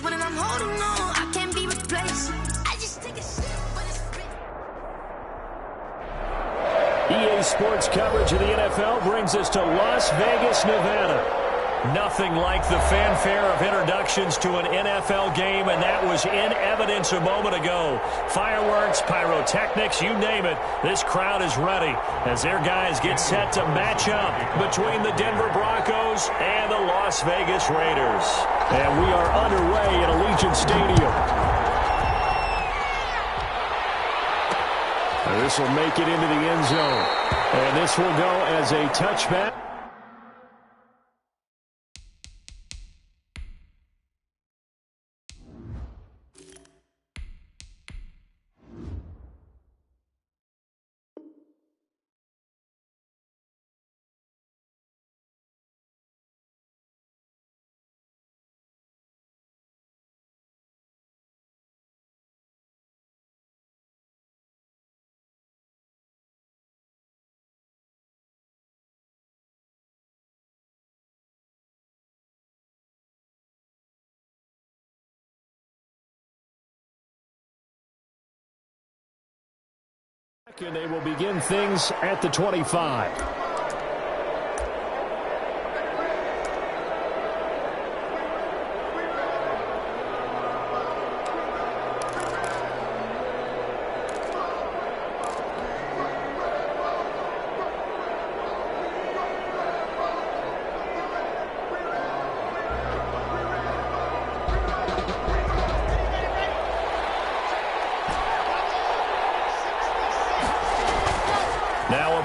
when I'm holding on, I can't be replaced. I just take a sip when it's EA Sports coverage of the NFL brings us to Las Vegas, Nevada. Nothing like the fanfare of introductions to an NFL game, and that was in evidence a moment ago. Fireworks, pyrotechnics, you name it. This crowd is ready as their guys get set to match up between the Denver Broncos and the Las Vegas Raiders. And we are underway at Allegiant Stadium. This will make it into the end zone. And this will go as a touchback. And they will begin things at the 25.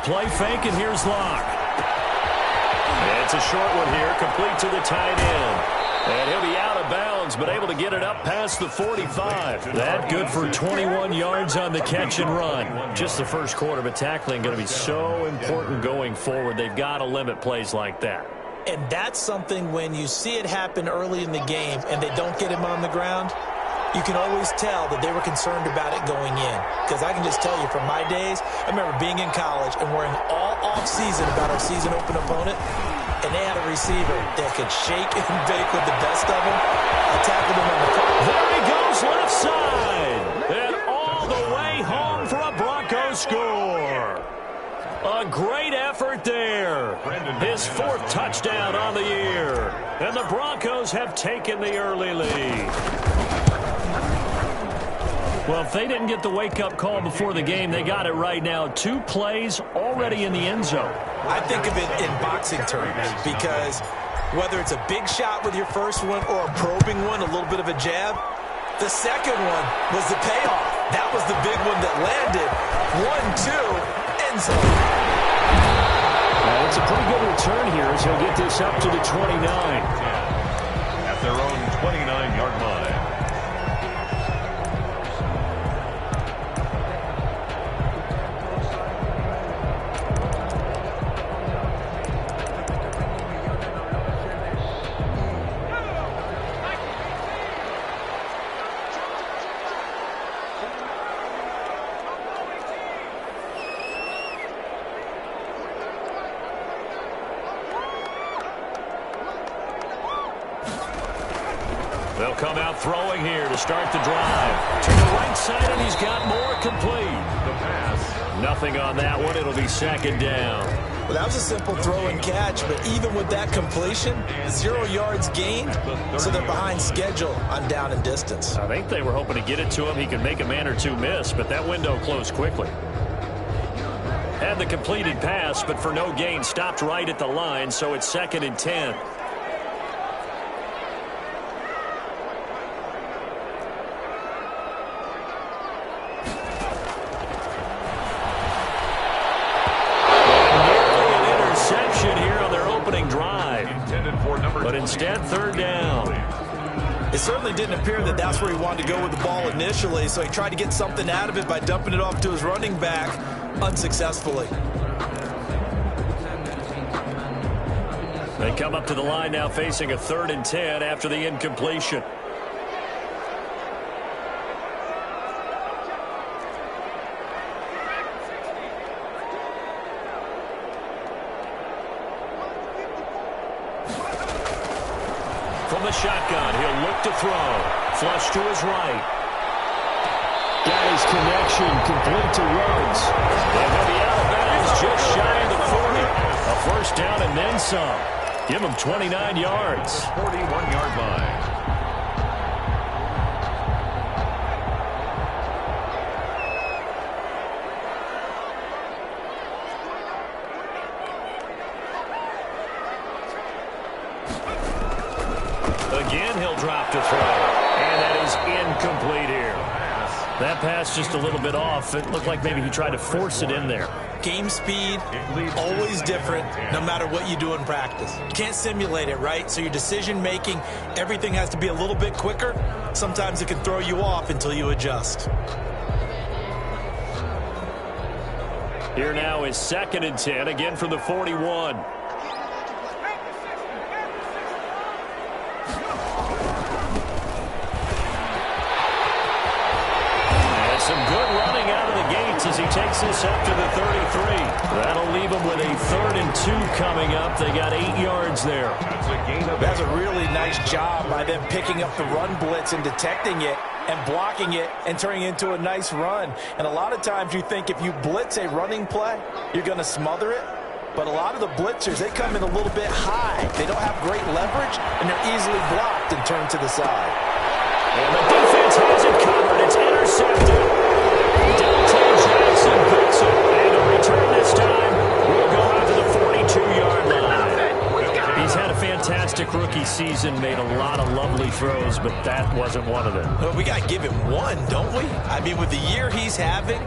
Play fake, and here's Locke. It's a short one here, complete to the tight end. And he'll be out of bounds, but able to get it up past the 45. That good for 21 yards on the catch and run. Just the first quarter, but tackling going to be so important going forward. They've got to limit plays like that. And that's something when you see it happen early in the game and they don't get him on the ground, you can always tell that they were concerned about it going in. Because I can just tell you from my days, I remember being in college and worrying all off-season about our season open opponent, and they had a receiver that could shake and bake with the best of them. I tackled him on the car. There he goes, left side. And all the way home for a Broncos score. A great effort there. His fourth touchdown on the year. And the Broncos have taken the early lead. Well, if they didn't get the wake-up call before the game, they got it right now. 2 plays already in the end zone. I think of it in boxing terms because whether it's a big shot with your first one or a probing one, a little bit of a jab, the second one was the payoff. That was the big one that landed. 1-2, end zone. It's a pretty good return here as he'll get this up to the 29. At their own 29-yard line. They'll come out throwing here to start the drive. To the right side, and he's got more complete. The pass. Nothing on that one. It'll be second down. Well, that was a simple throw and catch, but even with that completion, 0 yards gained, so they're behind schedule on down and distance. I think they were hoping to get it to him. He could make a man or two miss, but that window closed quickly. Had the completed pass, but for no gain, stopped right at the line, so it's 2nd and 10. But instead, 3rd down. It certainly didn't appear that that's where he wanted to go with the ball initially, so he tried to get something out of it by dumping it off to his running back unsuccessfully. They come up to the line now facing a 3rd and 10 after the incompletion. From the shotgun. He'll look to throw. Flush to his right. Got his connection complete to Rhodes. And he'll be out of bounds just shy of the 40. A first down and then some. Give him 29 yards. 41-yard line. Again, he'll drop to throw. And that is incomplete here. That pass just a little bit off. It looked like maybe he tried to force it in there. Game speed, always different, no matter what you do in practice. You can't simulate it, right? So your decision-making, everything has to be a little bit quicker. Sometimes it can throw you off until you adjust. Here now is 2nd and 10, again from the 41. Some good running out of the gates as he takes this up to the 33. That'll leave him with a 3rd and 2 coming up. They got 8 yards there. That's a really nice job by them picking up the run blitz and detecting it and blocking it and turning it into a nice run. And a lot of times you think if you blitz a running play, you're going to smother it. But a lot of the blitzers, they come in a little bit high. They don't have great leverage, and they're easily blocked and turned to the side. And the defense has it covered. It's intercepted. Delton Jackson picks it. And a return this time will go out to the 42-yard line. He's had a fantastic rookie season, made a lot of lovely throws, but that wasn't one of them. Well, we got to give him one, don't we? I mean, with the year he's having,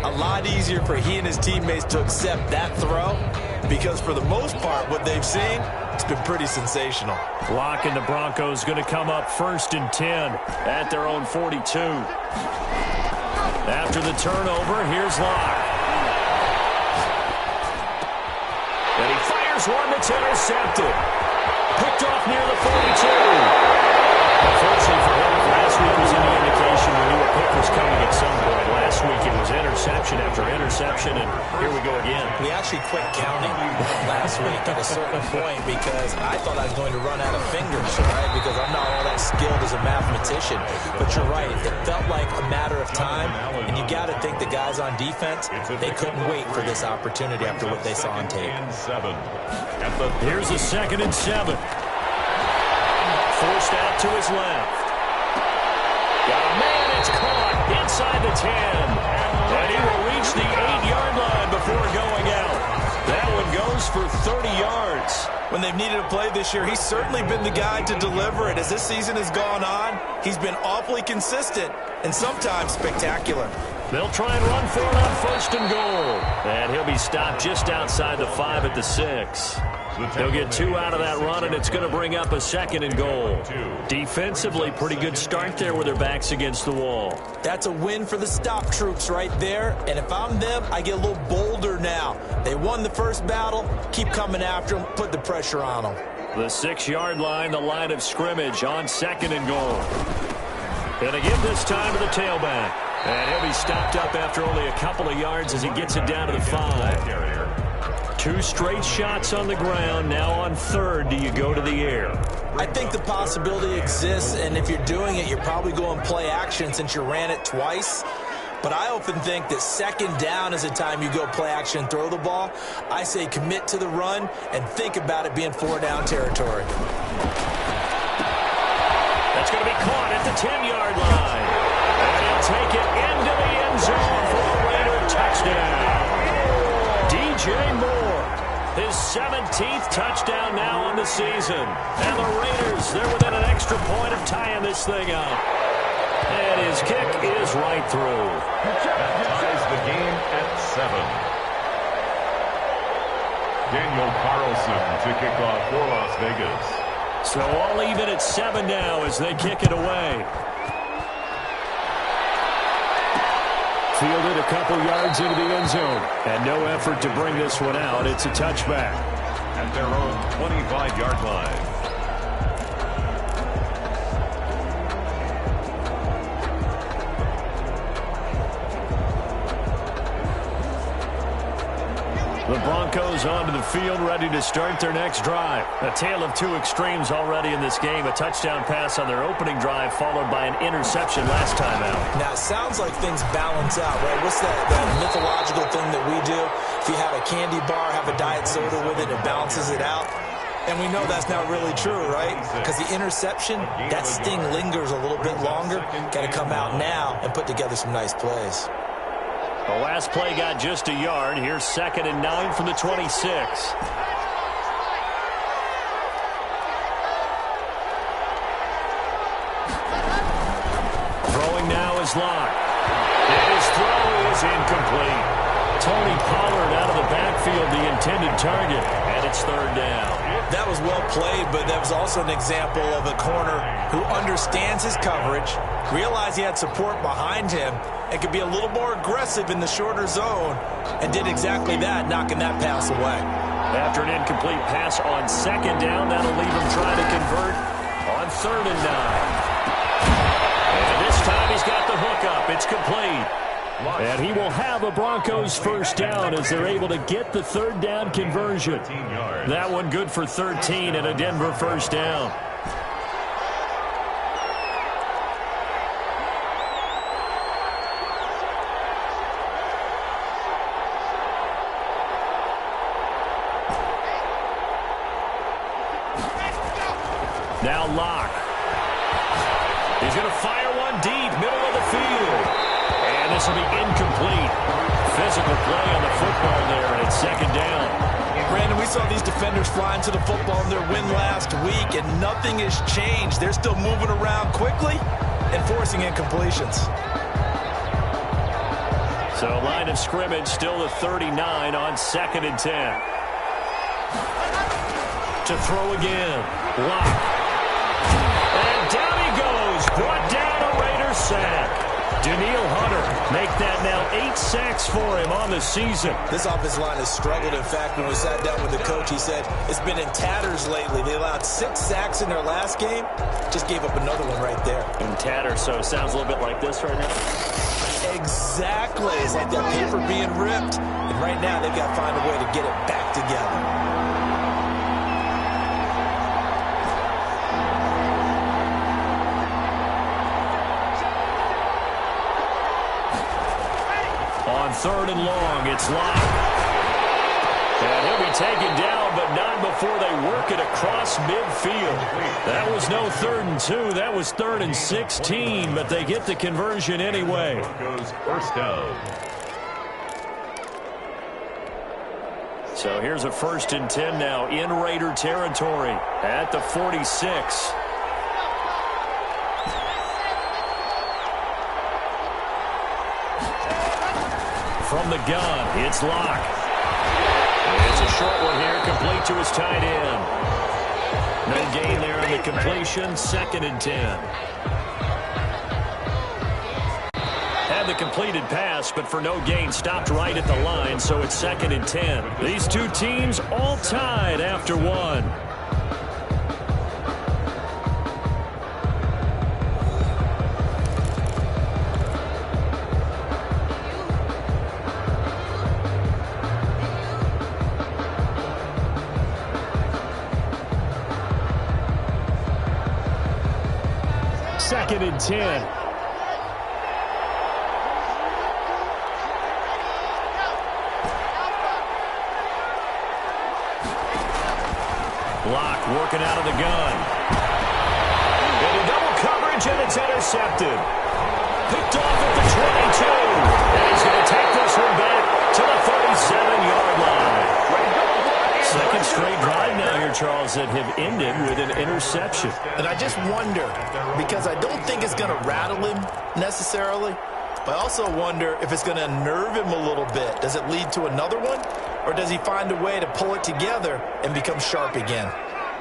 a lot easier for he and his teammates to accept that throw because for the most part, what they've seen, it's been pretty sensational. Blocking the Broncos going to come up 1st and 10 at their own 42. After the turnover, here's Locke. And he fires one that's intercepted. Picked off near the 42. Unfortunately for him, last week was any indication we knew a pick was coming at some point. Last week it was interception after interception, and here we go again. We actually quit counting last week at a certain point because I thought I was going to run out of fingers, right? Because I'm not all that skilled as a mathematician. But you're right. It felt like a matter of time, and you got to think the guys on defense, they couldn't wait for this opportunity after what they saw on tape. Here's a 2nd and 7. Forced out to his left. Got a man, it's caught inside the 10. And he will reach the 8-yard line before going out. That one goes for 30 yards. When they've needed a play this year, he's certainly been the guy to deliver it. As this season has gone on, he's been awfully consistent and sometimes spectacular. They'll try and run for it on 1st and goal. And he'll be stopped just outside the 5 at the 6. They'll get 2 out of that run, and it's going to bring up a 2nd and goal. Defensively, pretty good start there with their backs against the wall. That's a win for the stop troops right there. And if I'm them, I get a little bolder now. They won the first battle. Keep coming after them. Put the pressure on them. The 6-yard line, the line of scrimmage on 2nd and goal. And again this time to the tailback. And he'll be stopped up after only a couple of yards as he gets it down to the 5. 2 straight shots on the ground. Now on 3rd, do you go to the air? I think the possibility exists, and if you're doing it, you're probably going play action since you ran it twice. But I often think that 2nd down is the time you go play action and throw the ball. I say commit to the run and think about it being 4-down territory. That's going to be caught at the 10-yard line. And he'll take it into the end zone for a Raider touchdown. DJ Moore, his 17th touchdown now on the season. And the Raiders, they're within an extra point of tying this thing up. And his kick is right through. Ties the game at 7. Daniel Carlson to kick off for Las Vegas. So all even at 7 now as they kick it away. Fielded a couple yards into the end zone. And no effort to bring this one out. It's a touchback. At their own 25-yard line. The Broncos onto the field, ready to start their next drive. A tale of two extremes already in this game. A touchdown pass on their opening drive, followed by an interception last time out. Now, it sounds like things balance out, right? What's that mythological thing that we do? If you have a candy bar, have a diet soda with it, it balances it out. And we know that's not really true, right? Because the interception, that sting lingers a little bit longer. Got to come out now and put together some nice plays. The last play got just a yard. Here's 2nd and 9 from the 26. Throwing now is Locke. And his throw is incomplete. Tony Pollard out of the backfield, the intended target, and it's 3rd down. That was well played, but that was also an example of a corner who understands his coverage, realized he had support behind him, and could be a little more aggressive in the shorter zone, and did exactly that, knocking that pass away. After an incomplete pass on 2nd down, that'll leave him trying to convert on 3rd and 9. And this time he's got the hook up. It's complete. And he will have a Broncos 1st down as they're able to get the 3rd down conversion. That one good for 13 and a Denver 1st down. Now Locke. He's going to fire one deep, middle of the field. And this will be incomplete. Physical play on the football there, and it's 2nd down. Brandon, we saw these defenders flying to the football in their win last week, and nothing has changed. They're still moving around quickly and forcing incompletions. So line of scrimmage still the 39 on 2nd and 10. To throw again. Locke. And down he goes. Brought down a Raiders sack. Daniil Hunter make that now 8 sacks for him on the season. This offensive line has struggled. In fact, when we sat down with the coach, he said it's been in tatters lately. They allowed 6 sacks in their last game. Just gave up another one right there. In tatters, so it sounds a little bit like this right now. Exactly. It's like that paper being ripped. And right now, they've got to find a way to get it back together. On 3rd and long, it's Locke. And he'll be taken down, but not before they work it across midfield. That was no 3rd and 2. That was 3rd and 16, but they get the conversion anyway. Goes 1st down. So here's a 1st and 10 now in Raider territory at the 46. From the gun, it's Locke. It's a short one here, complete to his tight end. No gain there on the completion, 2nd and 10. Had the completed pass, but for no gain, stopped right at the line, so it's 2nd and 10. These two teams all tied after one. Second and 10. Locke working out of the gun. Into double coverage, and it's intercepted. Picked off at the 22. And he's going to take this one back to the 37-yard line. Second straight drive now here, Charles, that have ended with an interception. And I just wonder, because I don't think it's going to rattle him necessarily, but I also wonder if it's going to nerve him a little bit. Does it lead to another one? Or does he find a way to pull it together and become sharp again?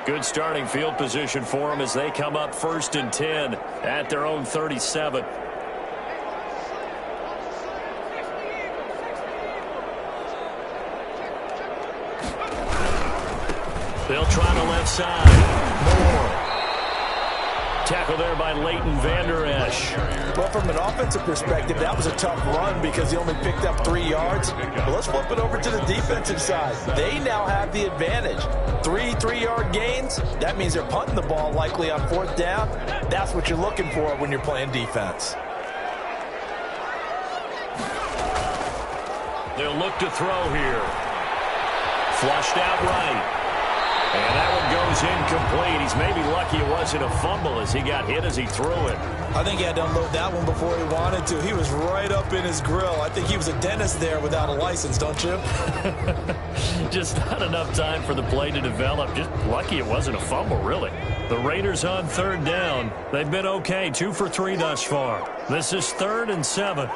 Good starting field position for him as they come up 1st and 10 at their own 37. They'll try the left side. Moore. tackle there by Leighton Vander Esch. Well, from an offensive perspective, that was a tough run because he only picked up 3 yards. But let's flip it over to the defensive side. They now have the advantage. 3 3-yard gains, that means they're punting the ball likely on 4th down. That's what you're looking for when you're playing defense. They'll look to throw here. Flushed out right. And that one goes incomplete. He's maybe lucky it wasn't a fumble as he got hit as he threw it. I think he had to unload that one before he wanted to. He was right up in his grill. I think he was a dentist there without a license, don't you? Just not enough time for the play to develop. Just lucky it wasn't a fumble, really. The Raiders on 3rd down. They've been okay, 2 for 3 thus far. This is 3rd and 7.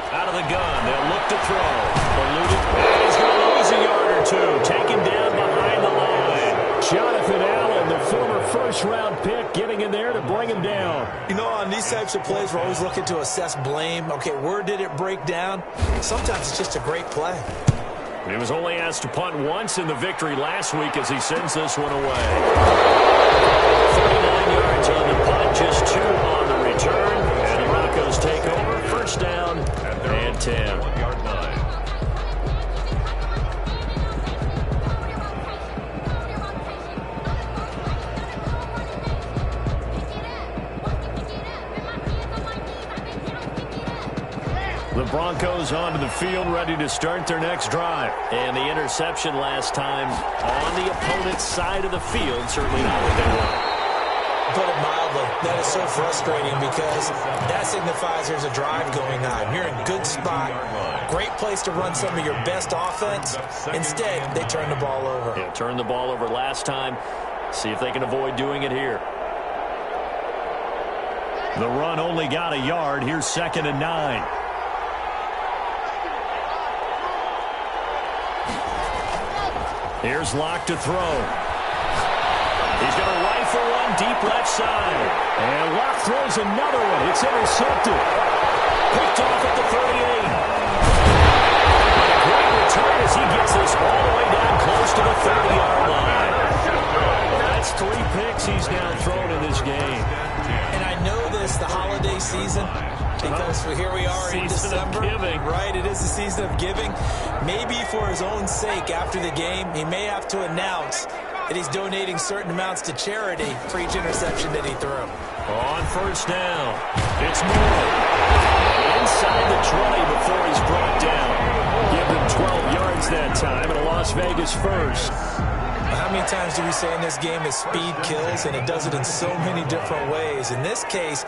Out of the gun, they'll look to throw. Eluded. And he's going to lose a yard or 2. Taken down behind the line. Jonathan Allen, the former first-round pick, getting in there to bring him down. You know, on these types of plays, we're always looking to assess blame. Okay, where did it break down? Sometimes it's just a great play. He was only asked to punt once in the victory last week as he sends this one away. 39 yards on the punt, just 2 on the return. And the Broncos take over. 1st down and 10. 1-yard line. The Broncos onto the field, ready to start their next drive. And the interception last time on the opponent's side of the field, certainly not what they want. Put it mildly, that is so frustrating because that signifies there's a drive going on. You're in good spot, great place to run some of your best offense. Instead, they turn the ball over. Yeah, turned the ball over last time. See if they can avoid doing it here. The run only got a yard. Here's 2nd and 9. Here's Locke to throw. He's going to rifle one deep left side. And Locke throws another one. It's intercepted. Picked off at the 38. A great return as he gets this all the way down close to the 30-yard line. That's 3 picks he's now thrown in this game. And I know this, the holiday season, because here we are in December. Right, it is the season of giving. Maybe for his own sake after the game, he may have to announce that he's donating certain amounts to charity for each interception that he threw. On 1st down, it's Moore. Inside the 20 before he's brought down. Give him 12 yards that time and a Las Vegas first. How many times do we say in this game that speed kills, and it does it in so many different ways? In this case,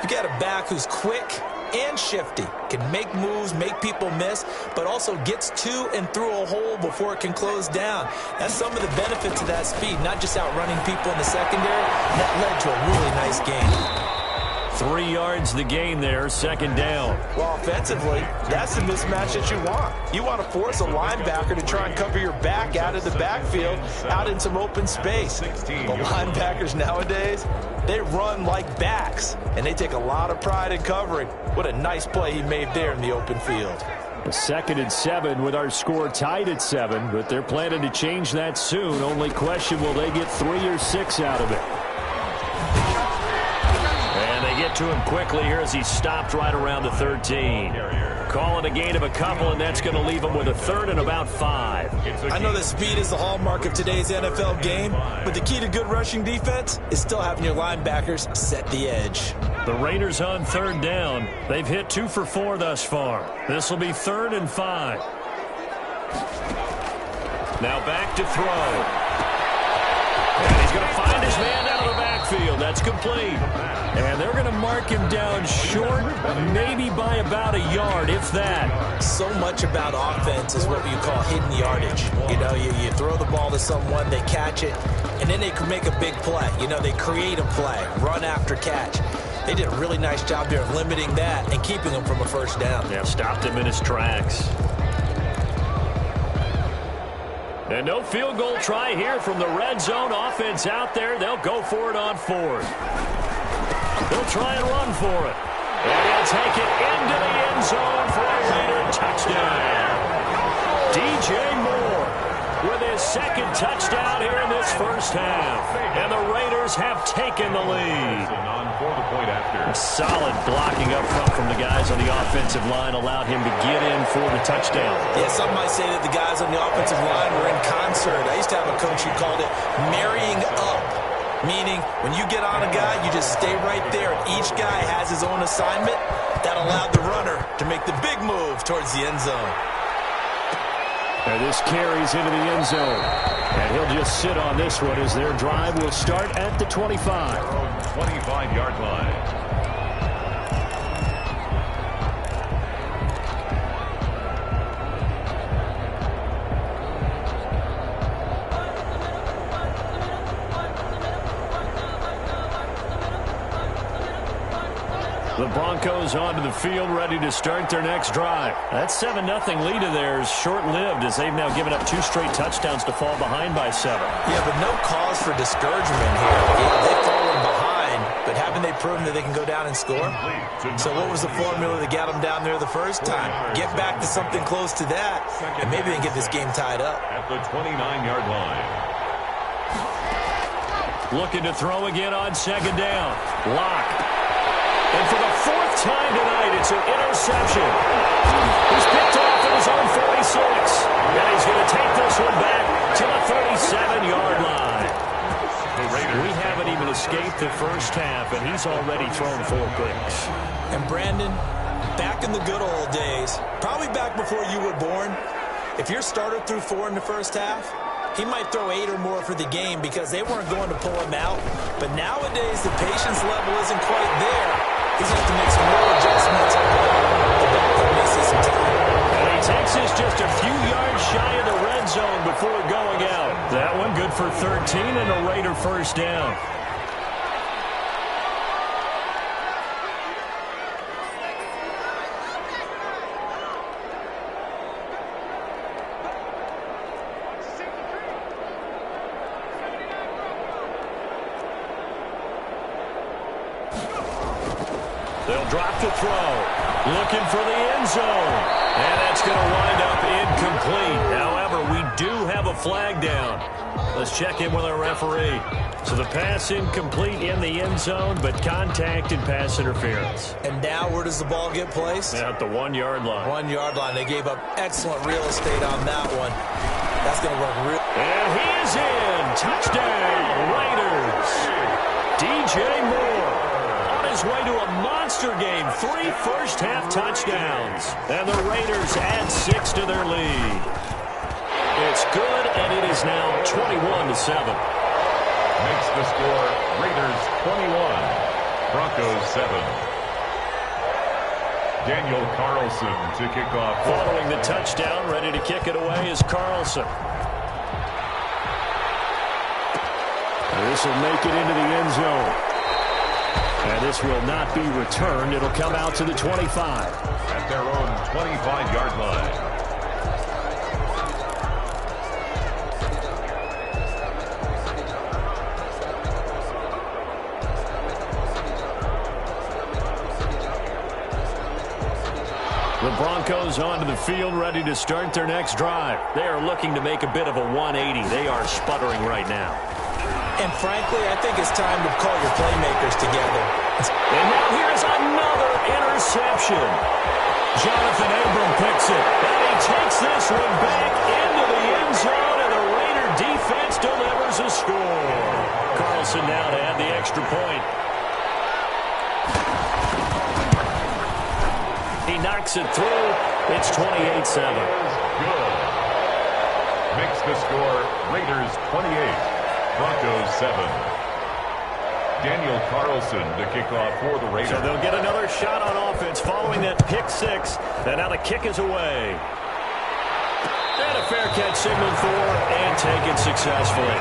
you got a back who's quick and shifty, can make moves, make people miss, but also gets to and through a hole before it can close down. That's some of the benefits of that speed, not just outrunning people in the secondary. That led to a really nice game. 3 yards the gain there, 2nd down. Well, offensively, that's the mismatch that you want. You want to force a linebacker to try and cover your back out of the backfield, out in some open space. The linebackers nowadays, they run like backs, and they take a lot of pride in covering. What a nice play he made there in the open field. 2nd and 7 with our score tied at 7, but they're planning to change that soon. Only question, will they get 3 or 6 out of it? And they get to him quickly here as he stopped right around the 13. Call it a gain of a couple, and that's going to leave him with a 3rd and about 5. I know that speed is the hallmark of today's NFL game, but the key to good rushing defense is still having your linebackers set the edge. The Raiders on 3rd down. They've hit 2 for 4 thus far. This will be 3rd and 5. Now back to throw. And he's going to find his man out of the backfield. That's complete. And they're going to mark him down short, maybe by about a yard, if that. So much about offense is what you call hidden yardage. You know, you throw the ball to someone, they catch it, and then they can make a big play. You know, they create a play, run after catch. They did a really nice job there of limiting that and keeping him from a 1st down. Yeah, stopped him in his tracks. And no field goal try here from the red zone. Offense out there. They'll go for it on fourth. They'll try and run for it. And he'll take it into the end zone for a Raider touchdown. DJ Moore with his second touchdown here in this first half. And the Raiders have taken the lead. Solid blocking up front from the guys on the offensive line allowed him to get in for the touchdown. Yeah, some might say that the guys on the offensive line were in concert. I used to have a coach who called it marrying up, meaning when you get on a guy, you just stay right there. Each guy has his own assignment. That allowed the runner to make the big move towards the end zone. And this carries into the end zone. And he'll just sit on this one as their drive will start at the 25. 25-yard line. The Broncos onto the field, ready to start their next drive. That 7-0 lead of theirs short-lived as they've now given up 2 straight touchdowns to fall behind by 7. Yeah, but no cause for discouragement here. Yeah, they've fallen behind, but haven't they proven that they can go down and score? So what was the formula that got them down there the first time? Get back to something close to that, and maybe they can get this game tied up. At the 29-yard line. Looking to throw again on second down. Lock. And for the 4th time tonight, it's an interception. He's picked off at his own 46. And he's going to take this one back to the 37-yard line. We haven't even escaped the first half, and he's already thrown 4 picks. And Brandon, back in the good old days, probably back before you were born, if your starter threw 4 in the first half, he might throw 8 or more for the game because they weren't going to pull him out. But nowadays, the patience level isn't quite there. He's going to have to make some more adjustments. The backup misses some time. And he takes this just a few yards shy of the red zone before going out. That one good for 13 and a Raider first down. They'll drop to throw. Looking for the end zone. And that's going to wind up incomplete. However, we do have a flag down. Let's check in with our referee. So the pass incomplete in the end zone, but contact and pass interference. And now where does the ball get placed? At the 1-yard line. 1-yard line. They gave up excellent real estate on that one. That's going to work real. And he is in. Touchdown, Raiders. DJ Moore. His way to a monster game. 3 first-half touchdowns. And the Raiders add 6 to their lead. It's good, and it is now 21-7. Makes the score Raiders 21, Broncos 7. Daniel Carlson to kick off. Following the touchdown, ready to kick it away is Carlson. This will make it into the end zone. And this will not be returned. It'll come out to the 25. At their own 25-yard line. The Broncos onto the field, ready to start their next drive. They are looking to make a bit of a 180. They are sputtering right now. And frankly, I think it's time to call your playmakers together. And now here's another interception. Jonathan Abram picks it. And he takes this one back into the end zone, and the Raider defense delivers a score. Carlson now to add the extra point. He knocks it through. It's 28-7. Good. Makes the score Raiders 28. Broncos 7. Daniel Carlson to kick off for the Raiders. So they'll get another shot on offense following that pick 6. And now the kick is away. And a fair catch signaled for and taken successfully.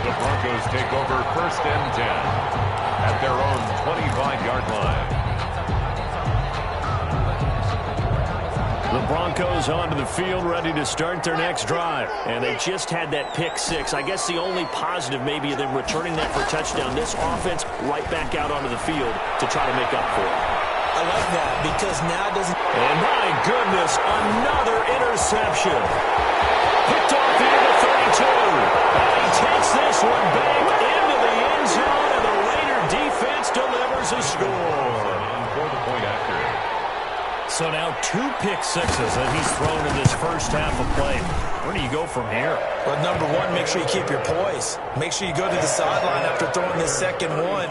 The Broncos take over 1st and 10 at their own 25-yard line. The Broncos onto the field, ready to start their next drive. And they just had that pick six. I guess the only positive maybe of them returning that for a touchdown. This offense right back out onto the field to try to make up for it. I like that because now doesn't... And my goodness, another interception. Picked off the end of 32. And he takes this one back into the end zone, and the Raider defense delivers a score. For the point after. So now 2 pick sixes that he's thrown in this first half of play. Where do you go from here? Well, number one, make sure you keep your poise. Make sure you go to the sideline after throwing this second one,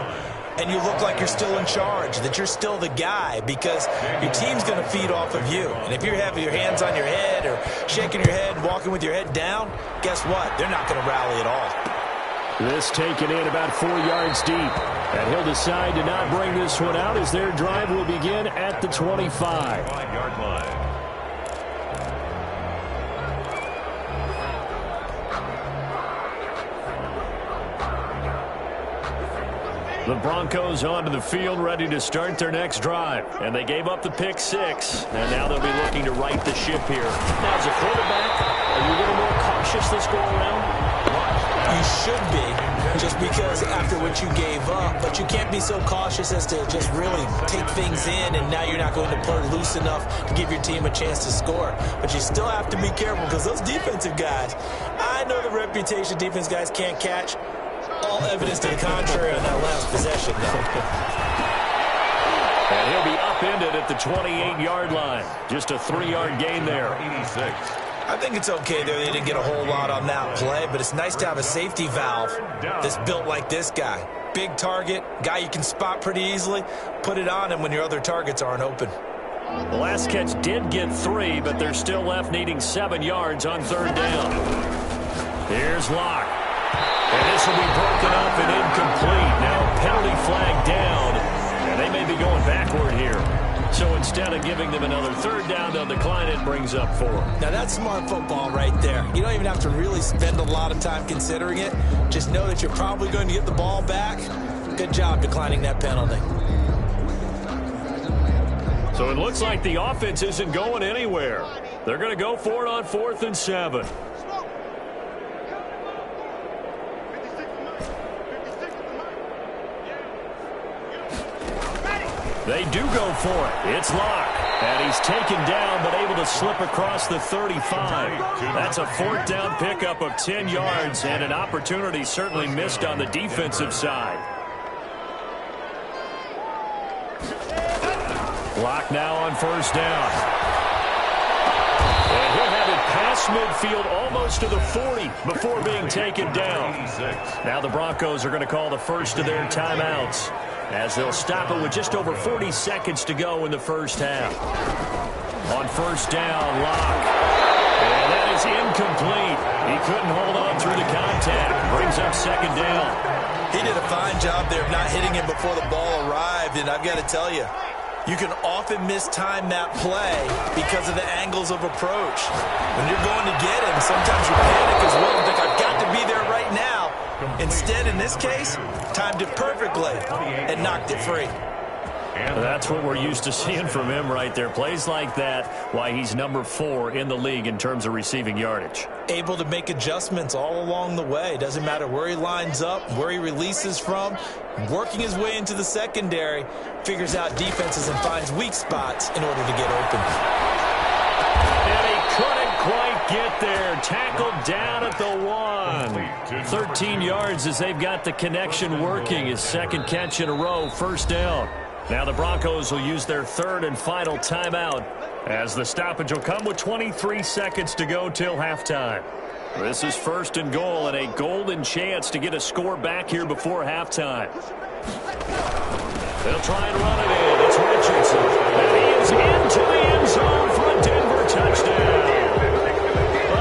and you look like you're still in charge, that you're still the guy, because your team's going to feed off of you. And if you're having your hands on your head or shaking your head, walking with your head down, guess what? They're not going to rally at all. This taken in about 4 yards deep. And he'll decide to not bring this one out as their drive will begin at the 25. 5-yard line. The Broncos onto the field, ready to start their next drive. And they gave up the pick six. And now they'll be looking to right the ship here. Now, as a quarterback, are you a little more cautious this go around? You should be, just because after what you gave up, but you can't be so cautious as to just really take things in, and now you're not going to play loose enough to give your team a chance to score. But you still have to be careful because those defensive guys, I know the reputation defense guys can't catch. All evidence to the contrary on that last possession, though. And he'll be upended at the 28-yard line. Just a 3-yard gain there. 86. I think it's okay there. They didn't get a whole lot on that play, but it's nice to have a safety valve that's built like this guy. Big target, guy you can spot pretty easily. Put it on him when your other targets aren't open. The last catch did get 3, but they're still left needing 7 yards on third down. Here's Locke. And this will be broken up and incomplete. Now penalty flag down, and they may be going backward here. So instead of giving them another third down, they'll decline it, brings up 4. Now that's smart football right there. You don't even have to really spend a lot of time considering it. Just know that you're probably going to get the ball back. Good job declining that penalty. So it looks like the offense isn't going anywhere. They're going to go for it on 4th and 7. They do go for it. It's Locke. And he's taken down but able to slip across the 35. That's a 4th down pickup of 10 yards and an opportunity certainly missed on the defensive side. Locke now on 1st down. And he'll have it past midfield almost to the 40 before being taken down. Now the Broncos are going to call the first of their timeouts, as they'll stop it with just over 40 seconds to go in the first half. On 1st down, Locke. And that is incomplete. He couldn't hold on through the contact. Brings up 2nd down. He did a fine job there of not hitting him before the ball arrived, and I've got to tell you, you can often mistime that play because of the angles of approach. When you're going to get him, sometimes you panic as well and think, I've got to be there right now. Instead, in this case, timed it perfectly and knocked it free. That's what we're used to seeing from him right there. Plays like that, why he's number 4 in the league in terms of receiving yardage. Able to make adjustments all along the way. Doesn't matter where he lines up, where he releases from. Working his way into the secondary, figures out defenses and finds weak spots in order to get open. And he couldn't quite get there. Tackled down at the 1. 13 yards as they've got the connection working. His 2nd catch in a row, 1st down. Now the Broncos will use their 3rd and final timeout, as the stoppage will come with 23 seconds to go till halftime. This is 1st and goal and a golden chance to get a score back here before halftime. They'll try and run it in. It's Richardson. And he is into the end zone for a Denver touchdown.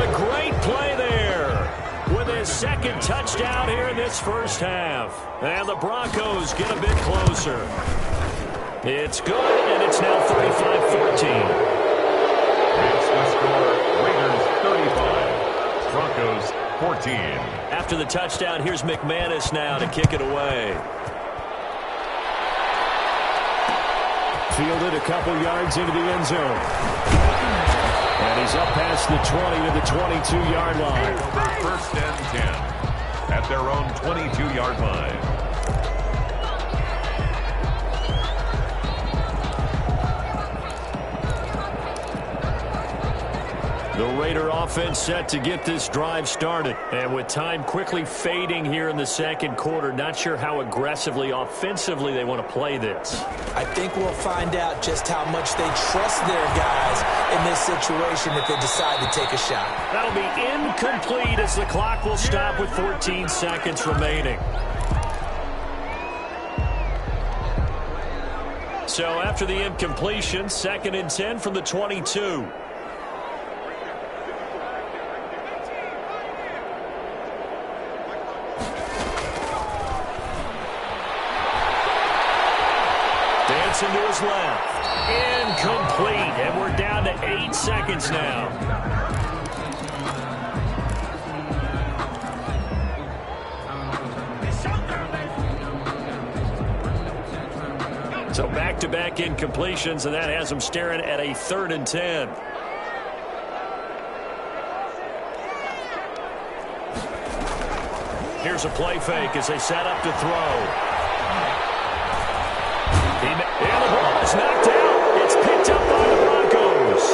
A great play there with his 2nd touchdown here in this first half. And the Broncos get a bit closer. It's good, and it's now 35-14. It's the score. Raiders 35. Broncos 14. After the touchdown, here's McManus now to kick it away. Fielded a couple yards into the end zone. And he's up past the 20 to the 22-yard line. First and 10 at their own 22-yard line. The Raider offense set to get this drive started. And with time quickly fading here in the second quarter, not sure how aggressively, offensively they want to play this. I think we'll find out just how much they trust their guys in this situation if they decide to take a shot. That'll be incomplete as the clock will stop with 14 seconds remaining. So after the incompletion, 2nd and 10 from the 22. To his left. Incomplete. And we're down to 8 seconds now. So back-to-back incompletions, and that has them staring at a 3rd and 10. Here's a play fake as they set up to throw. And the ball is knocked out. It's picked up by the Broncos.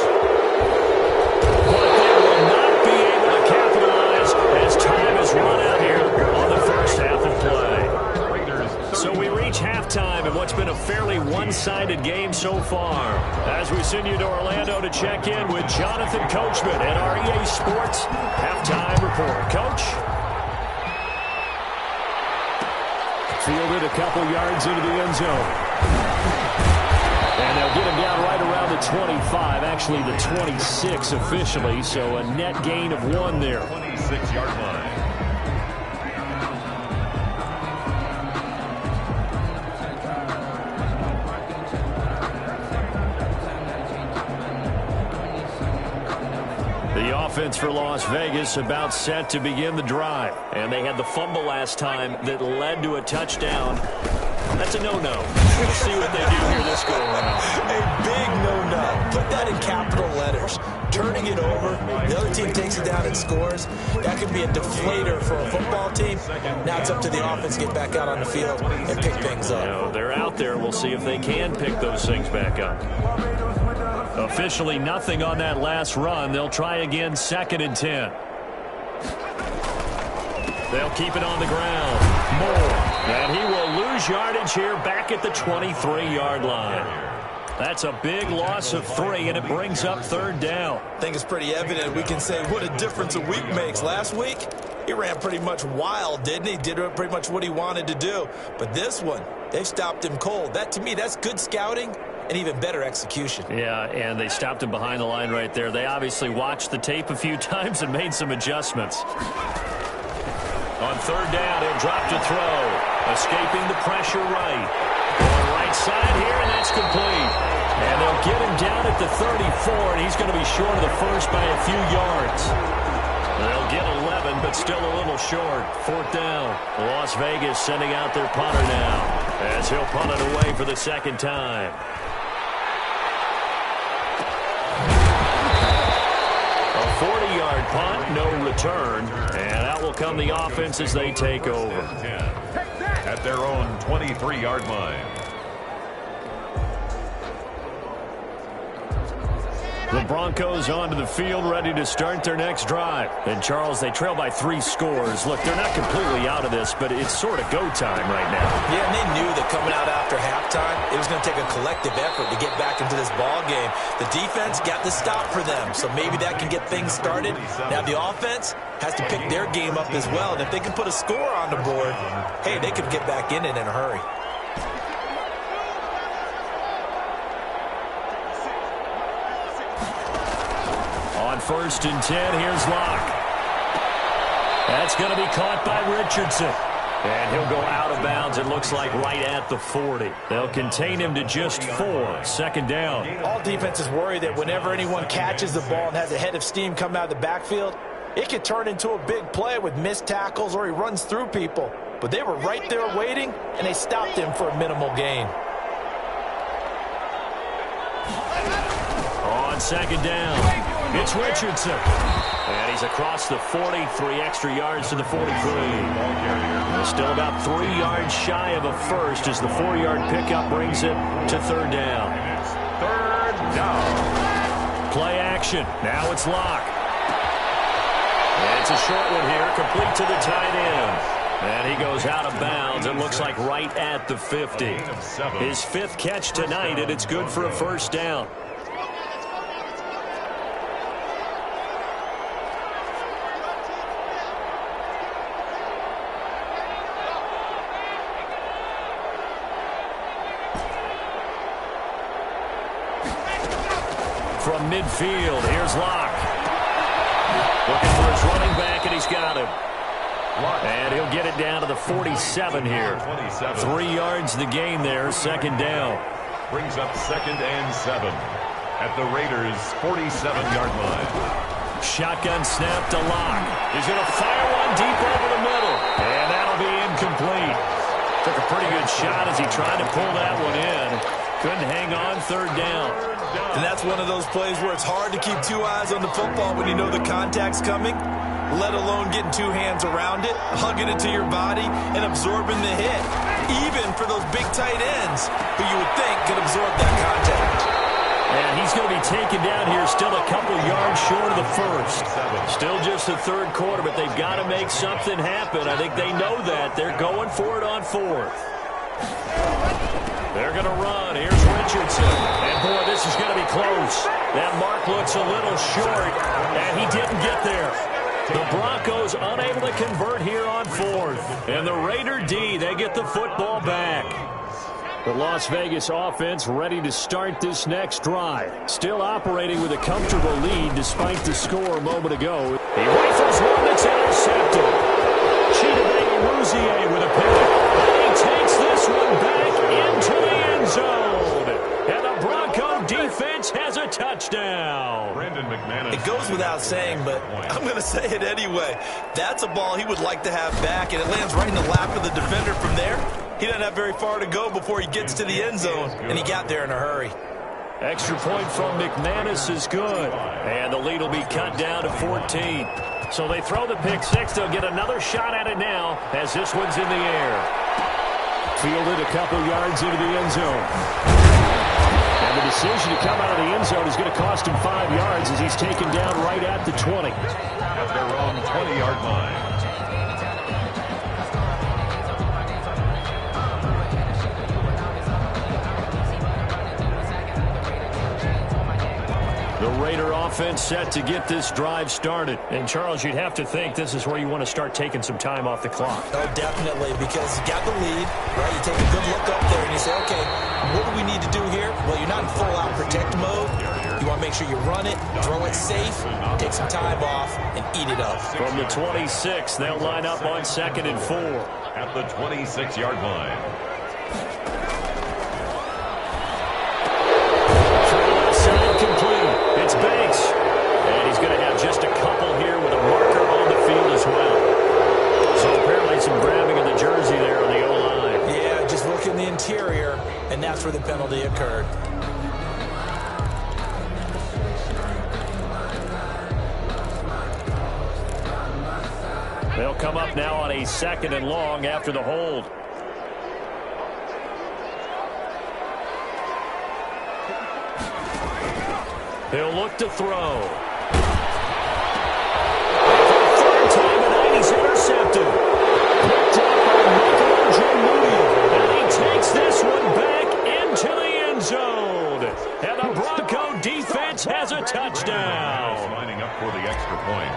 But they will not be able to capitalize as time has run out here on the first half of play. So we reach halftime in what's been a fairly one-sided game so far. As we send you to Orlando to check in with Jonathan Coachman at our EA Sports Halftime Report. Coach? Fielded a couple yards into the end zone. And they'll get him down right around the 25, actually the 26 officially, so a net gain of 1 there. 26-yard line. The offense for Las Vegas about set to begin the drive. And they had the fumble last time that led to a touchdown. That's a no-no. We'll see what they do here this go around. A big no-no. Put that in capital letters. Turning it over, the other team takes it down and scores. That could be a deflator for a football team. Now it's up to the offense to get back out on the field and pick things up. You know, they're out there. We'll see if they can pick those things back up. Officially nothing on that last run. They'll try again, 2nd and 10. They'll keep it on the ground. Moore. And he will lose yardage here back at the 23-yard line. That's a big loss of 3, and it brings up 3rd down. I think it's pretty evident. We can say what a difference a week makes. Last week, he ran pretty much wild, didn't he? Did pretty much what he wanted to do. But this one, they stopped him cold. That, to me, that's good scouting and even better execution. Yeah, and they stopped him behind the line right there. They obviously watched the tape a few times and made some adjustments. On 3rd down, he'll drop to throw. Escaping the pressure right. On the right side here, and that's complete. And they'll get him down at the 34, and he's going to be short of the first by a few yards. They'll get 11, but still a little short. 4th down. Las Vegas sending out their punter now as he'll punt it away for the 2nd time. A 40-yard punt, no return, and out will come the offense as they take over. At their own 23-yard line. The Broncos onto the field, ready to start their next drive. And, Charles, they trail by 3 scores. Look, they're not completely out of this, but it's sort of go time right now. Yeah, and they knew that coming out after halftime, it was going to take a collective effort to get back into this ball game. The defense got the stop for them, so maybe that can get things started. Now the offense has to pick their game up as well, and if they can put a score on the board, hey, they could get back in it in a hurry. On 1st and 10, here's Locke. That's going to be caught by Richardson. And he'll go out of bounds, it looks like, right at the 40. They'll contain him to just 4. 2nd down. All defenses worry that whenever anyone catches the ball and has a head of steam come out of the backfield, it could turn into a big play with missed tackles or he runs through people. But they were right there waiting, and they stopped him for a minimal gain. On 2nd down. It's Richardson. And he's across the 40, 3 extra yards to the 43. Still about 3 yards shy of a first as the 4-yard pickup brings it to third down. Third down. Play action. Now it's Locke. And it's a short one here, complete to the tight end. And he goes out of bounds, it looks like right at the 50. His 5th catch tonight, and it's good for a first down. From midfield, here's Locke. Looking for his running back, and he's got him. And he'll get it down to the 47 here. 3 yards the gain there, second down. Brings up 2nd and 7 at the Raiders' 47-yard line. Shotgun snap to Locke. He's going to fire one deep over the middle. And that'll be incomplete. Took a pretty good shot as he tried to pull that one in. Couldn't hang on, third down. And that's one of those plays where it's hard to keep 2 eyes on the football when you know the contact's coming, let alone getting 2 hands around it, hugging it to your body, and absorbing the hit. Even for those big tight ends who you would think could absorb that contact. And he's going to be taken down here still a couple yards short of the first. Still just the third quarter, but they've got to make something happen. I think they know that. They're going for it on 4th. They're going to run. Here's Richardson. And, boy, this is going to be close. That mark looks a little short, and he didn't get there. The Broncos unable to convert here on 4th. And the Raider D, they get the football back. The Las Vegas offense ready to start this next drive. Still operating with a comfortable lead despite the score a moment ago. He rifles one that's intercepted. Chidobe with a pick. And he takes this one back into the end zone. And the Bronco defense has a touchdown. It goes without saying, but I'm going to say it anyway. That's a ball he would like to have back, and it lands right in the lap of the defender from there. He doesn't have very far to go before he gets to the end zone, and he got there in a hurry. Extra point from McManus is good. And the lead will be cut down to 14. So they throw the pick six. They'll get another shot at it now as this one's in the air. Fielded a couple yards into the end zone. And the decision to come out of the end zone is going to cost him 5 yards as he's taken down right at the 20. At their own 20-yard line. The Raider offense set to get this drive started. And, Charles, you'd have to think this is where you want to start taking some time off the clock. Oh, definitely, because you got the lead, right? You take a good look up there and you say, okay, what do we need to do here? Well, you're not in full-out protect mode. You want to make sure you run it, throw it safe, take some time off, and eat it up. From the 26, they'll line up on 2nd and 4. At the 26-yard line. It's Banks, and he's going to have just a couple here with a marker on the field as well. So apparently some grabbing of the jersey there on the O-line. Yeah, just look in the interior, and that's where the penalty occurred. They'll come up now on a 2nd and long after the hold. He'll look to throw. Third time tonight, he's intercepted. Picked up by Michael and he takes this one back into the end zone. And the Bronco defense has a touchdown. Lining up for the extra point.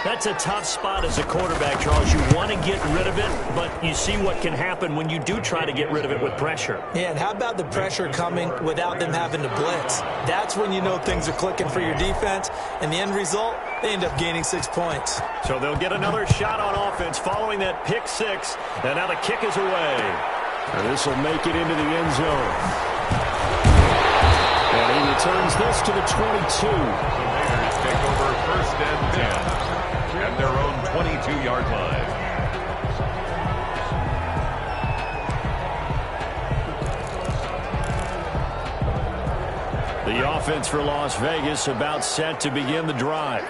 That's a tough spot as a quarterback, Charles. You want to get rid of it, but you see what can happen when you do try to get rid of it with pressure. Yeah, and how about the pressure coming without them having to blitz? That's when you know things are clicking for your defense, and the end result, they end up gaining 6 points. So they'll get another shot on offense following that pick six, and now the kick is away. And this will make it into the end zone. And he returns this to the 22. The Raiders take over 1st and 10. At their own 22-yard line. The offense for Las Vegas about set to begin the drive.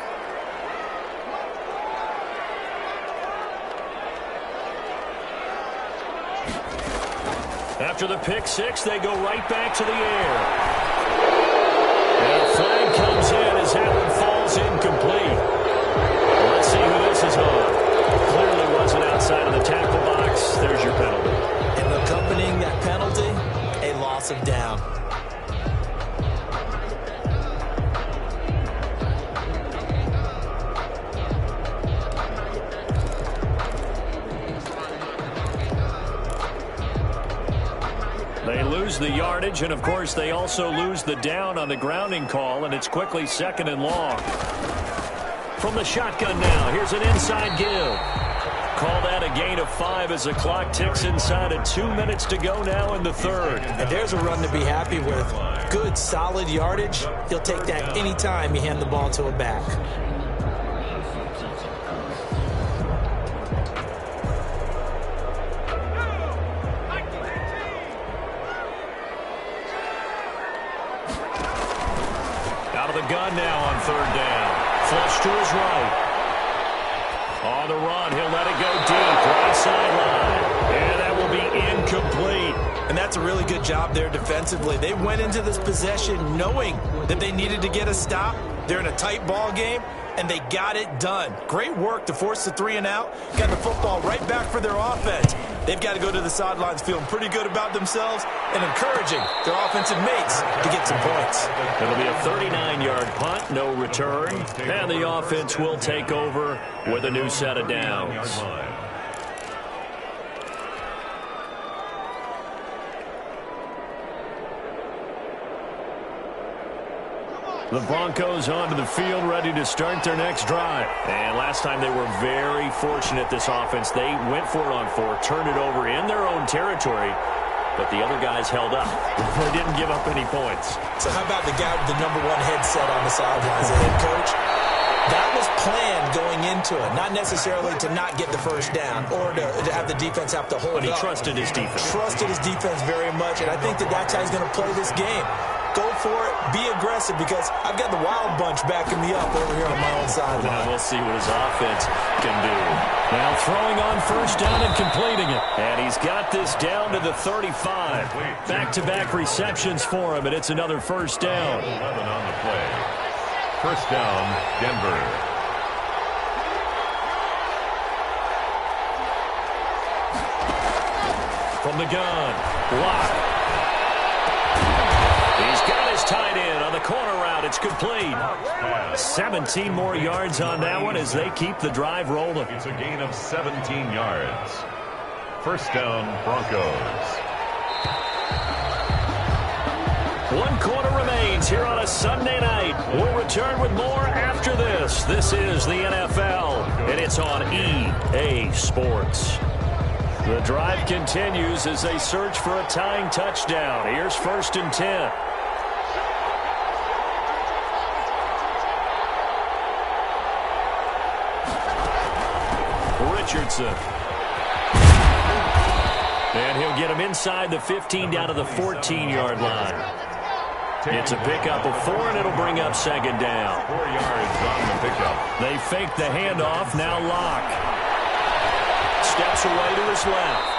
After the pick six, they go right back to the air. And a flag comes in as that one falls incomplete. Let's see who this is on. Clearly wasn't outside of the tackle box. There's your penalty. And accompanying that penalty, a loss of down. They lose the yardage, and of course they also lose the down on the grounding call, and it's quickly 2nd and long. From the shotgun now, here's an inside give. Call that a gain of 5 as the clock ticks inside of 2 minutes to go now in the third. And there's a run to be happy with. Good, solid yardage. He'll take that any time you hand the ball to a back. Gun now on 3rd down. Flush to his right. On the run, he'll let it go deep. Right sideline. And that will be incomplete. And that's a really good job there defensively. They went into this possession knowing that they needed to get a stop. They're in a tight ball game, and they got it done. Great work to force the 3 and out. Got the football right back for their offense. They've got to go to the sidelines feeling pretty good about themselves and encouraging their offensive mates to get some points. It'll be a 39-yard punt, no return, and the offense will take over with a new set of downs. The Broncos onto the field, ready to start their next drive. And last time they were very fortunate, this offense. They went for it on 4, turned it over in their own territory, but the other guys held up. They didn't give up any points. So how about the guy with the #1 headset on the sidelines, the head coach? That was planned going into it, not necessarily to not get the first down or to have the defense have to hold up. But he trusted his defense. Trusted his defense very much, and I think that that's how he's going to play this game. Go for it, be aggressive, because I've got the wild bunch backing me up over here on my own sideline. Now we'll see what his offense can do. Now throwing on 1st down and completing it. And he's got this down to the 35. Back-to-back receptions for him, and it's another 1st down. 11 on the play. 1st down, Denver. From the gun, Locke. He's got his tight end on the corner route. It's complete. 17 more yards on that one as they keep the drive rolling. It's a gain of 17 yards. 1st down, Broncos. 1 quarter remains here on a Sunday night. We'll return with more after this. This is the NFL, and it's on EA Sports. The drive continues as they search for a tying touchdown. Here's 1st and 10. Richardson. And he'll get him inside the 15 down to the 14-yard line. It's a pickup of 4, and it'll bring up 2nd down. 4 yards on the pickup. They fake the handoff. Now Locke steps away to his left.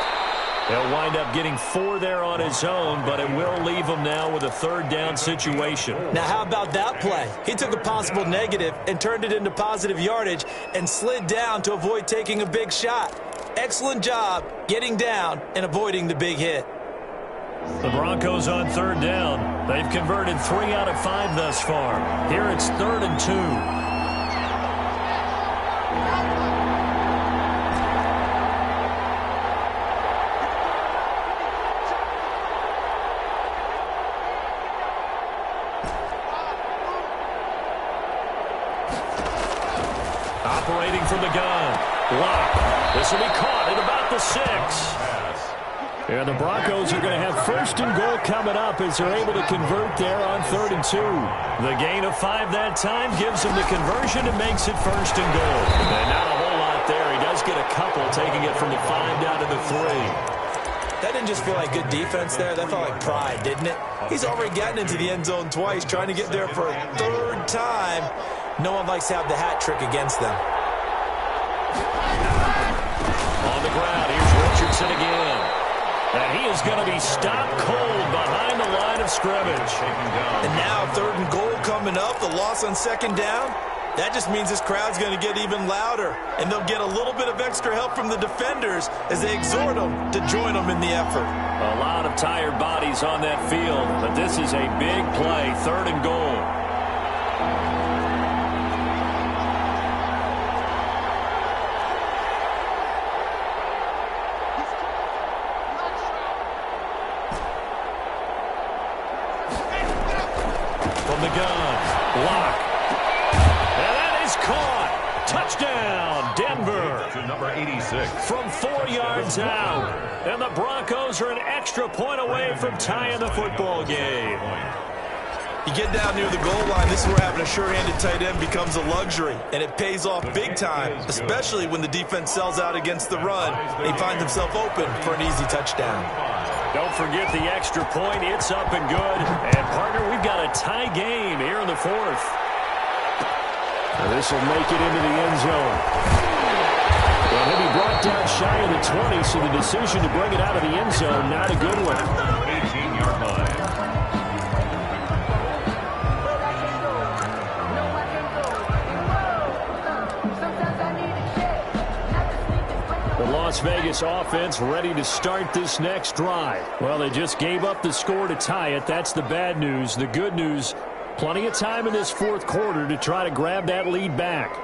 He'll wind up getting 4 there on his own, but it will leave him now with a 3rd down situation. Now, how about that play? He took a possible negative and turned it into positive yardage and slid down to avoid taking a big shot. Excellent job getting down and avoiding the big hit. The Broncos on 3rd down. They've converted 3 out of 5 thus far. Here it's 3rd and 2. Operating from the gun. Locke. This will be caught at about the 6. And the Broncos are going to have 1st and goal coming up as they're able to convert there on 3rd and 2. The gain of 5 that time gives him the conversion and makes it 1st and goal. And not a whole lot there. He does get a couple, taking it from the 5 down to the 3. That didn't just feel like good defense there. That felt like pride, didn't it? He's already gotten into the end zone twice, trying to get there for a third time. No one likes to have the hat trick against them. On the ground, here's Richardson again. And he is going to be stopped cold behind the line of scrimmage. And now 3rd and goal coming up, the loss on 2nd down. That just means this crowd's going to get even louder, and they'll get a little bit of extra help from the defenders as they exhort them to join them in the effort. A lot of tired bodies on that field, but this is a big play, 3rd and goal. From the gun, block. And that is caught. Touchdown, Denver. To number 86. From 4 yards out. And the Broncos are an extra point away from tying the football game. You get down near the goal line, this is where having a sure-handed tight end becomes a luxury, and it pays off big time, especially when the defense sells out against the run and he finds himself open for an easy touchdown. Don't forget the extra point. It's up and good. And, partner, we've got a tie game here in the 4th. This will make it into the end zone. Well, he'll be brought down shy of the 20, so the decision to bring it out of the end zone, not a good one. 18-yard line. The Las Vegas offense ready to start this next drive. Well, they just gave up the score to tie it. That's the bad news. The good news, plenty of time in this 4th quarter to try to grab that lead back.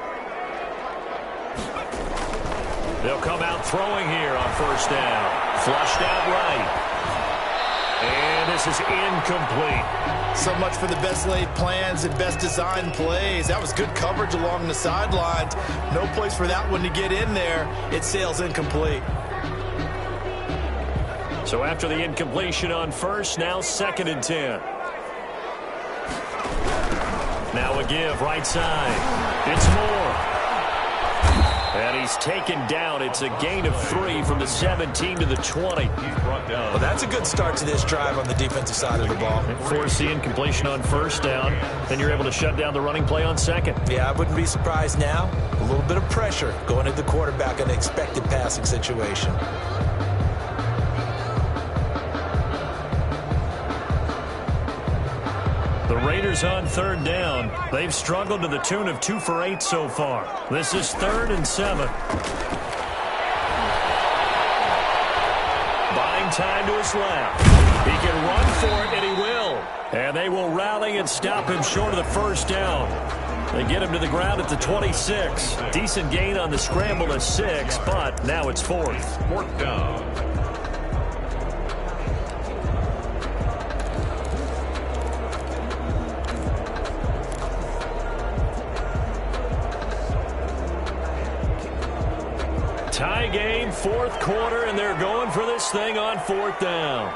They'll come out throwing here on 1st down. Flushed out right. And this is incomplete. So much for the best laid plans and best designed plays. That was good coverage along the sidelines. No place for that one to get in there. It sails incomplete. So after the incompletion on 1st, now 2nd and 10. Now a give right side. It's Moore. And he's taken down. It's a gain of 3 from the 17 to the 20. Well, that's a good start to this drive on the defensive side of the ball. Force the incompletion on 1st down. Then you're able to shut down the running play on 2nd. Yeah, I wouldn't be surprised now. A little bit of pressure going at the quarterback in an expected passing situation. The Raiders on 3rd down. They've struggled to the tune of 2 for 8 so far. This is 3rd and 7. Buying time to his left. He can run for it, and he will. And they will rally and stop him short of the 1st down. They get him to the ground at the 26. Decent gain on the scramble to 6, but now it's 4th. 4th down. Tie game, 4th quarter, and they're going for this thing on 4th down.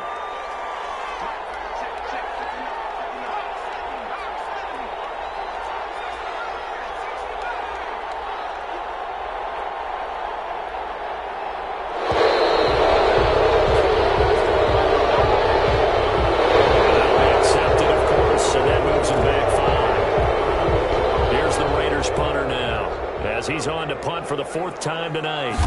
Accepted, of course, and that moves him back 5. Here's the Raiders punter now, as he's on to punt for the 4th time tonight.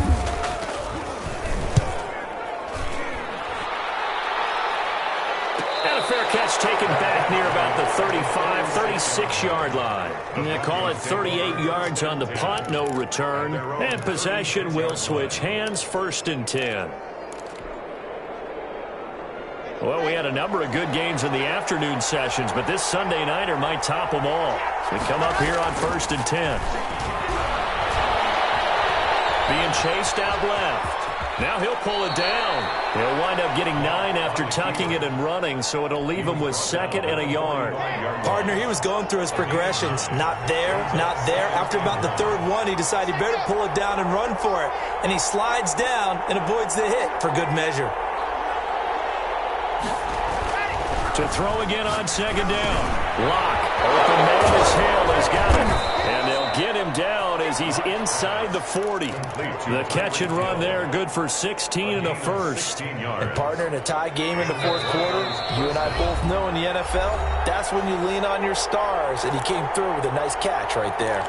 And a fair catch taken back near about the 35, 36-yard line. And call it 38 yards on the punt, no return. And possession will switch hands, 1st and 10. Well, we had a number of good games in the afternoon sessions, but this Sunday nighter might top them all. So we come up here on 1st and 10. Being chased out left. Now he'll pull it down. He'll wind up getting 9 after tucking it and running, so it'll leave him with 2nd and a yard. Partner, he was going through his progressions. Not there, not there. After about the 3rd one, he decided he better pull it down and run for it. And he slides down and avoids the hit for good measure. To throw again on 2nd down. Lock. Open man as Hill has got it. And they'll get him down as as he's inside the 40. The catch and run there, good for 16 and a first. And partner, in a tie game in the fourth quarter, you and I both know in the NFL, that's when you lean on your stars, and he came through with a nice catch right there.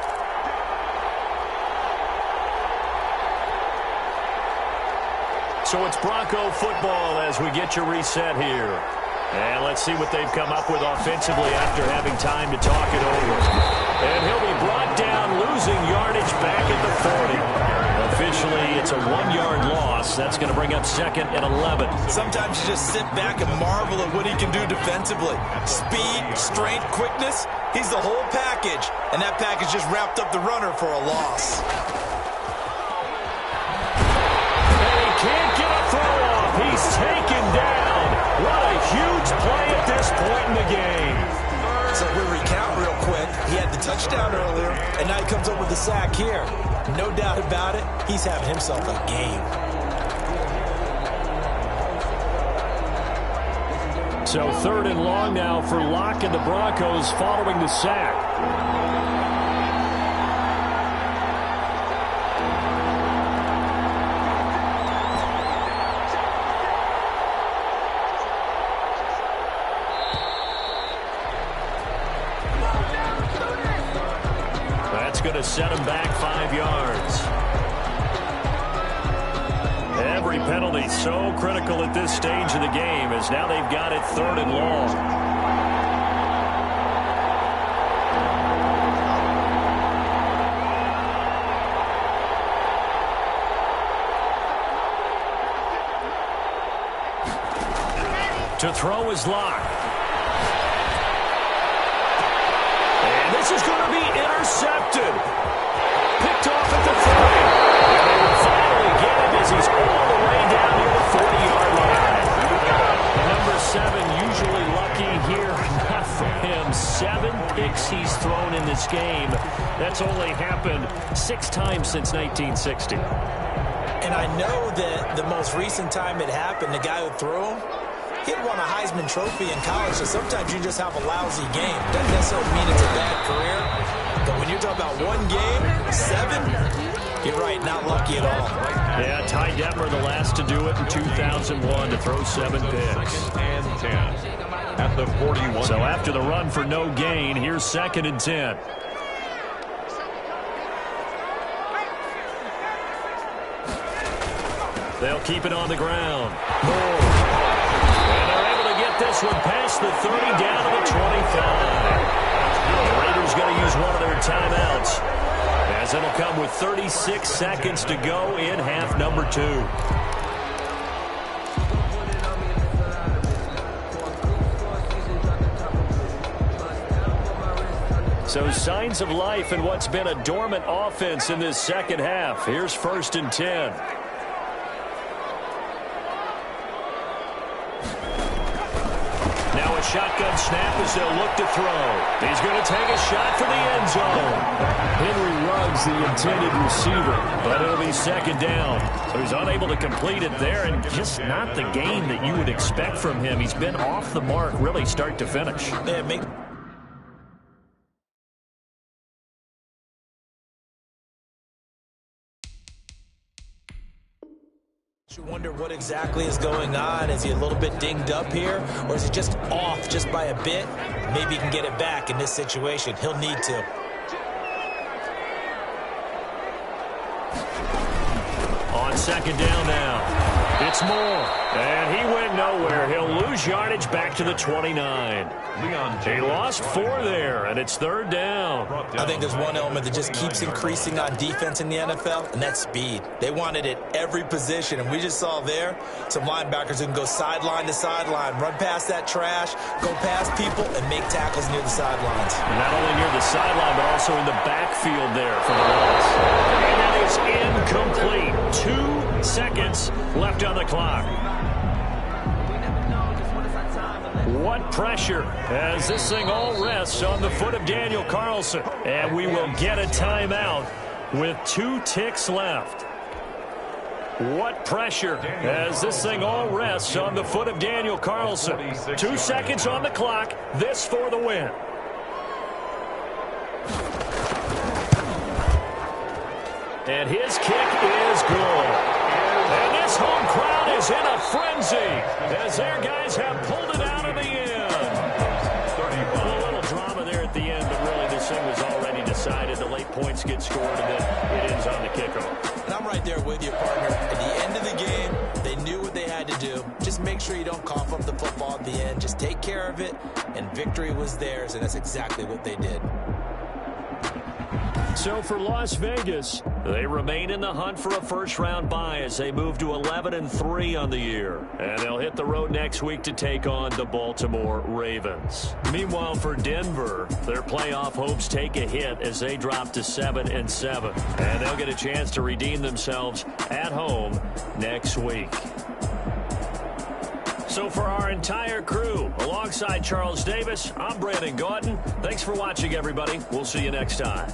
So it's Bronco football as we get your reset here. And let's see what they've come up with offensively after having time to talk it over. And he'll be brought down, losing yardage back at the 40. Officially, it's a 1-yard loss. That's going to bring up 2nd and 11. Sometimes you just sit back and marvel at what he can do defensively. Speed, strength, quickness, he's the whole package. And that package just wrapped up the runner for a loss. Can't get a throw off. He's taken down. What a huge play at this point in the game. So we'll recount real quick. He had the touchdown earlier, and now he comes up with the sack here. No doubt about it, he's having himself a game. So 3rd and long now for Locke and the Broncos following the sack. Going to set him back 5 yards. Every penalty so critical at this stage of the game as now they've got it 3rd and long. To throw is Locke. This is going to be intercepted. Picked off at the 30. And they will finally get him as he's all the way down near the 40-yard line. Number 7 usually lucky here. Not for him. 7 picks he's thrown in this game. That's only happened 6 times since 1960. And I know that the most recent time it happened, the guy who threw him, he had won a Heisman Trophy in college, so sometimes you just have a lousy game. Doesn't necessarily mean it's a bad career, but when you're talking about 1 game, 7, you're right, not lucky at all. Yeah, Ty Detmer, the last to do it in 2001, to throw 7 picks. And 10 at the 41. So after the run for no gain, here's 2nd and 10. They'll keep it on the ground. This one past the 30, down to the 25. The Raiders going to use one of their timeouts, as it'll come with 36 seconds to go in half number 2. So signs of life in what's been a dormant offense in this second half. Here's 1st and 10. Shotgun snap as they'll look to throw. He's going to take a shot for the end zone. Henry Ruggs, the intended receiver, but it'll be 2nd down. So he's unable to complete it there, and just not the game that you would expect from him. He's been off the mark, really, start to finish. Yeah, you wonder what exactly is going on. Is he a little bit dinged up here, or is he just off just by a bit? Maybe he can get it back in this situation. He'll need to. On 2nd down now. It's Moore, and he went nowhere. He'll lose yardage back to the 29. He lost 4 there, and it's 3rd down. I think there's one element that just keeps increasing on defense in the NFL, and that's speed. They want it at every position, and we just saw there some linebackers who can go sideline to sideline, run past that trash, go past people, and make tackles near the sidelines. Not only near the sideline, but also in the backfield there for the loss. And that is incomplete. 2 seconds left on the clock. What pressure as this thing all rests on the foot of Daniel Carlson. And we will get a timeout with 2 ticks left. What pressure as this thing all rests on the foot of Daniel Carlson. 2 seconds on the clock. This for the win. And his kick is good. And this home crowd is in a frenzy as their guys have pulled it out in the end. A little drama there at the end, but really this thing was already decided. The late points get scored, and then it ends on the kickoff. And I'm right there with you, partner. At the end of the game, they knew what they had to do. Just make sure you don't cough up the football at the end. Just take care of it, and victory was theirs, and that's exactly what they did. So for Las Vegas, they remain in the hunt for a first-round bye as they move to 11-3 on the year. And they'll hit the road next week to take on the Baltimore Ravens. Meanwhile, for Denver, their playoff hopes take a hit as they drop to 7-7. And they'll get a chance to redeem themselves at home next week. So for our entire crew, alongside Charles Davis, I'm Brandon Gautin. Thanks for watching, everybody. We'll see you next time.